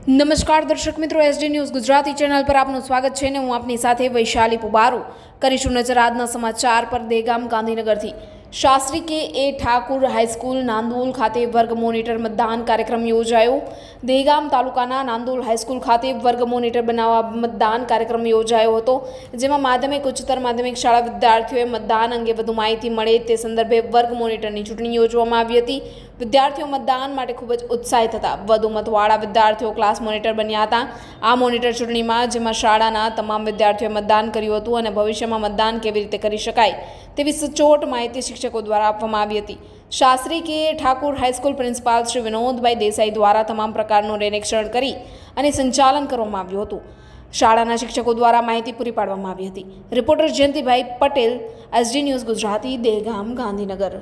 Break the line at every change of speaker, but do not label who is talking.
નમસ્કાર દર્શક મિત્રો, એસડી ન્યૂઝ ગુજરાતી ચેનલ પર આપનું સ્વાગત છે ને હું આપની સાથે વૈશાલી પુબારુ કરીશું નજર આજના સમાચાર પર। દેગામ ગાંધીનગરથી શાસ્ત્રી કે એ ઠાકુર હાઈસ્કૂલ નાંદોલ ખાતે વર્ગ મોનિટર મતદાન કાર્યક્રમ યોજાયો। દેગામ તાલુકાના નાંદોલ હાઈસ્કૂલ ખાતે વર્ગ મોનિટર બનાવવા મતદાન કાર્યક્રમ યોજાયો હતો, જેમાં માધ્યમિક ઉચ્ચતર માધ્યમિક શાળા વિદ્યાર્થીઓએ મતદાન અંગે વધુ માહિતી મળે તે સંદર્ભે વર્ગ મોનિટરની ચૂંટણી યોજવામાં આવી હતી। વિદ્યાર્થીઓ મતદાન માટે ખૂબ જ ઉત્સાહિત હતા। વધુ મતવાળા વિદ્યાર્થીઓ ક્લાસ મોનિટર બન્યા હતા। આ મોનિટર ચૂંટણીમાં જેમાં શાળાના તમામ વિદ્યાર્થીઓએ મતદાન કર્યું હતું અને ભવિષ્યમાં મતદાન કેવી રીતે કરી શકાય તેવી સચોટ માહિતી શિક્ષકો દ્વારા આપવામાં આવી હતી। શાસ્ત્રી કે ઠાકુર હાઈસ્કૂલ પ્રિન્સિપાલ શ્રી વિનોદભાઈ દેસાઈ દ્વારા તમામ પ્રકારનું નિરીક્ષણ કરી અને સંચાલન કરવામાં આવ્યું હતું। શાળાના શિક્ષકો દ્વારા માહિતી પૂરી પાડવામાં આવી હતી। Reporter Jayantibhai Patel, SD news Gujarati, Dehgam, Gandhinagar.